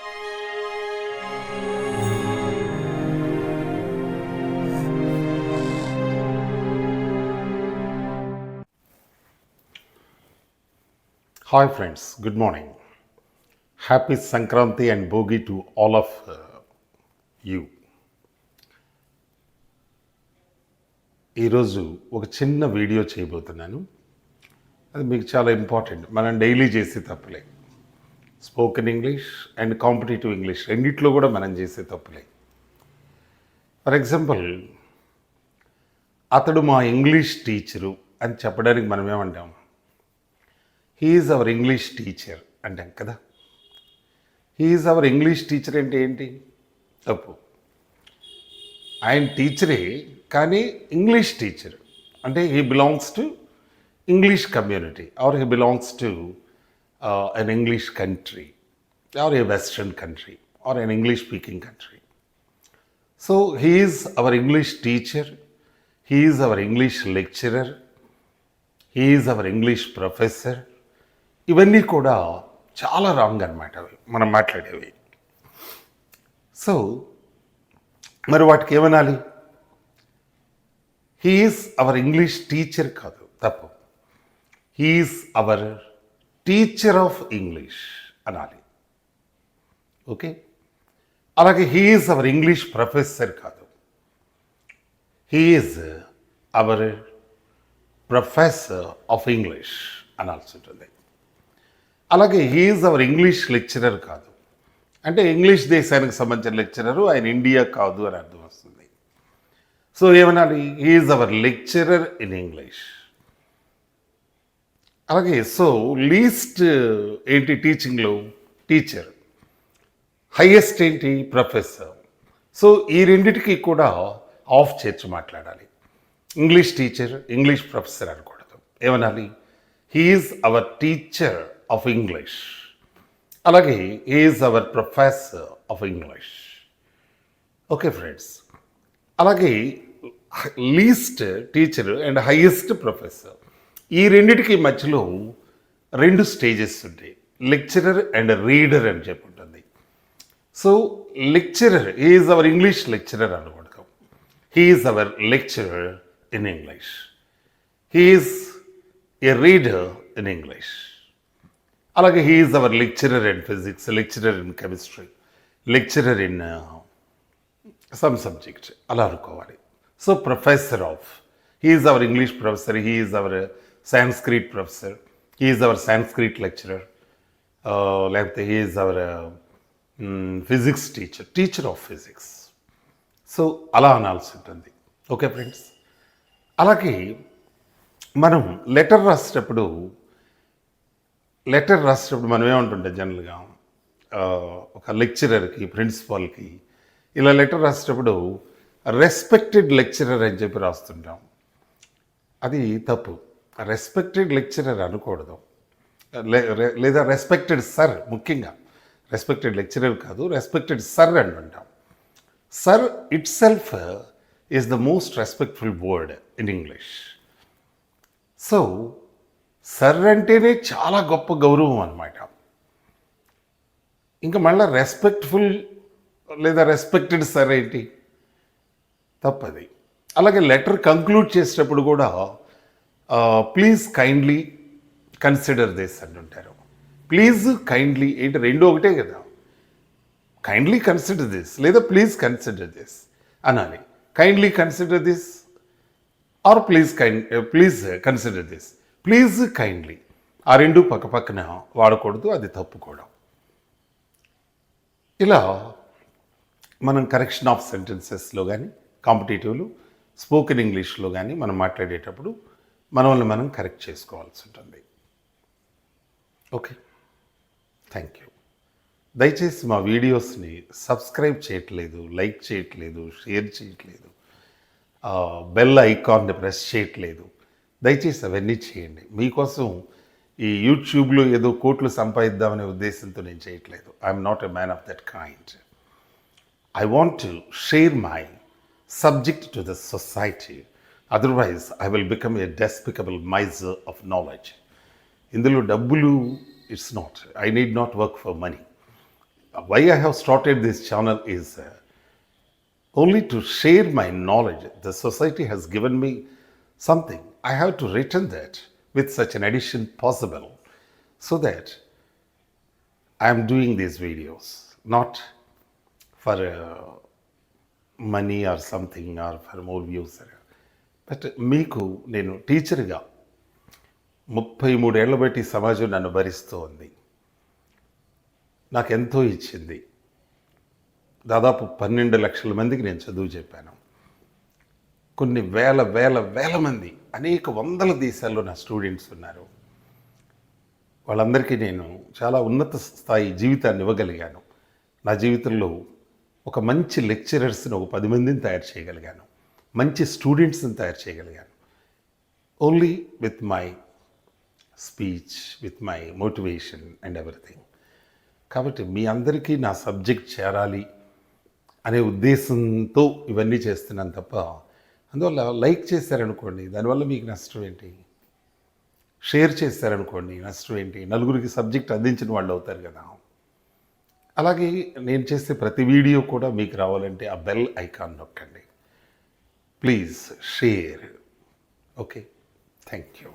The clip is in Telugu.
Hi friends, good morning. Happy Sankranti and Bogi to all of you. ఈరోజు ఒక చిన్న వీడియో చేయబోతున్నాను. అది మీకు చాలా ఇంపార్టెంట్. మనం డైలీ చేసే తప్పులే. Spoken English and competitive English రెండిట్లో కూడా మనం చేసే తప్పులే. ఫర్ ఎగ్జాంపుల్, అతడు మా ఇంగ్లీష్ టీచరు అని చెప్పడానికి మనం ఏమంటాం? హీఈస్ అవర్ ఇంగ్లీష్ టీచర్ అంటాం కదా. హీఈస్ అవర్ ఇంగ్లీష్ టీచర్ అంటే ఏంటి? తప్పు. ఆయన టీచరే, కానీ ఇంగ్లీష్ టీచర్ అంటే he belongs to English community or he belongs to an English country or a Western country or an English speaking country. So he is our English teacher, he is our English lecturer, he is our English professor. ఇవన్నీ కూడా చాలా రాంగ్ అనమాట అవి మనం మాట్లాడేవి. సో మరి వాటికి ఏమనాలి? హీఈస్ అవర్ ఇంగ్లీష్ టీచర్ కాదు, తప్పు. He's our teacher of English అనాలి. ఓకే. అలాగే హీఈస్ అవర్ ఇంగ్లీష్ ప్రొఫెసర్ కాదు, he's our professor of English అనాల్సి ఉంటుంది. అలాగే హీఈస్ అవర్ ఇంగ్లీష్ లెక్చరర్ కాదు, అంటే ఇంగ్లీష్ దేశానికి సంబంధించిన లెక్చరరు, ఆయన ఇండియా కాదు అని అర్థం వస్తుంది. సో ఏమనాలి? He's our lecturer in English. అలాగే సో లీస్ట్ ఏంటి టీచింగ్లో? టీచర్. హైయెస్ట్ ఏంటి? ప్రొఫెసర్. సో ఈ రెండిటికి కూడా ఆఫ్ చేర్చి మాట్లాడాలి. ఇంగ్లీష్ టీచర్, ఇంగ్లీష్ ప్రొఫెసర్ అనకూడదు. ఏమనాలి? He's our teacher of English. అలాగే he's our professor of English. Okay friends. అలాగే least teacher and highest professor, ఈ రెండిటికి మధ్యలో రెండు స్టేజెస్ ఉంటాయి. లెక్చరర్ అండ్ రీడర్ అని చెప్పి ఉంటుంది. So lecturer, he's our English lecturer అనకూడదు. He's our lecturer in English. He's a reader in English. అలాగే he's our lecturer in physics, lecturer in chemistry, lecturer in some subject అలా అనుకోవాలి. So professor of, he's our English professor, he's our Sanskrit professor, he's our Sanskrit lecturer, లేకపోతే he's our physics teacher, teacher of physics. So అలా అనాల్సి ఉంటుంది. Okay friends. అలాగే మనం లెటర్ రాసేటప్పుడు మనం ఏమంటుంటాం జనరల్గా, ఒక లెక్చరర్కి, ప్రిన్సిపాల్కి ఇలా లెటర్ రాసేటప్పుడు రెస్పెక్టెడ్ లెక్చరర్ అని చెప్పి రాస్తుంటాం. అది తప్పు. రెస్పెక్టెడ్ లెక్చరర్ అనకూడదు. లేదా రెస్పెక్టెడ్ సర్, ముఖ్యంగా రెస్పెక్టెడ్ లెక్చరర్ కాదు, రెస్పెక్టెడ్ సర్ అంటుంటాం. Sir it self is the most respectful word in English. So sir అంటేనే చాలా గొప్ప గౌరవం అన్నమాట. ఇంకా మళ్ళీ రెస్పెక్ట్ఫుల్ లేదా రెస్పెక్టెడ్ సర్ ఏంటి? తప్పది. అలాగే లెటర్ కంక్లూడ్ చేసేటప్పుడు కూడా ప్లీజ్ కైండ్లీ కన్సిడర్ దిస్ అంటుంటారు. ప్లీజ్ కైండ్లీ ఏంటి? రెండు ఒకటే కదా. కైండ్లీ కన్సిడర్ దిస్ లేదా ప్లీజ్ కన్సిడర్ దిస్ అనాలి. Kindly consider this or please consider this. Please kindly ఆ రెండు పక్క పక్కన వాడకూడదు, అది తప్పు కూడా. ఇలా మనం కరెక్షన్ ఆఫ్ సెంటెన్సెస్లో కానీ, కాంపిటేటివ్లు, స్పోకెన్ ఇంగ్లీష్లో కానీ మనం మాట్లాడేటప్పుడు మనల్ని మనం కరెక్ట్ చేసుకోవాల్సి ఉంటుంది. Okay, thank you. దయచేసి మా వీడియోస్ని సబ్స్క్రైబ్ చేయట్లేదు, లైక్ చేయట్లేదు, షేర్ చేయట్లేదు, బెల్ ఐకాన్ని ప్రెస్ చేయట్లేదు. దయచేసి అవన్నీ చేయండి. మీకోసం ఈ యూట్యూబ్లో ఏదో కోట్లు సంపాదిద్దామనే ఉద్దేశంతో నేను చేయట్లేదు. I'm not a man of that kind. I want to share my subject to the society. Otherwise I will become a despicable miser of knowledge. ఇందులో డబ్బులు it's not, I need not work for money. why I have started this channel is only to share my knowledge. The society has given me something. I have to return that with such an addition possible, so that I am doing these videos not for money or something or for more views. But మీకు నేను టీచర్గా 33 ఏళ్ల బట్టి సమాజం నన్ను భరిస్తూ ఉంది. నాకెంతో ఇచ్చింది. దాదాపు 12 లక్షల మందికి నేను చదువు చెప్పాను. కొన్ని వేల వేల వేల మంది, అనేక వందల దేశాల్లో నా స్టూడెంట్స్ ఉన్నారు. వాళ్ళందరికీ నేను చాలా ఉన్నత స్థాయి జీవితాన్ని ఇవ్వగలిగాను. నా జీవితంలో ఒక మంచి లెక్చరర్స్ని, ఒక 10 మందిని తయారు చేయగలిగాను. మంచి స్టూడెంట్స్ని తయారు చేయగలిగాను. Only with my speech, with my motivation and everything. కాబట్టి మీ అందరికీ నా సబ్జెక్ట్ చేరాలి అనే ఉద్దేశంతో ఇవన్నీ చేస్తున్నాను తప్ప, అందువల్ల లైక్ చేశారనుకోండి, దానివల్ల మీకు నష్టం ఏంటి? షేర్ చేశారనుకోండి, నష్టం ఏంటి? నలుగురికి సబ్జెక్ట్ అందించిన వాళ్ళు అవుతారు కదా. అలాగే నేను చేసే ప్రతి వీడియో కూడా మీకు రావాలంటే ఆ బెల్ ఐకాన్ నొక్కండి. Please share. Okay, thank you.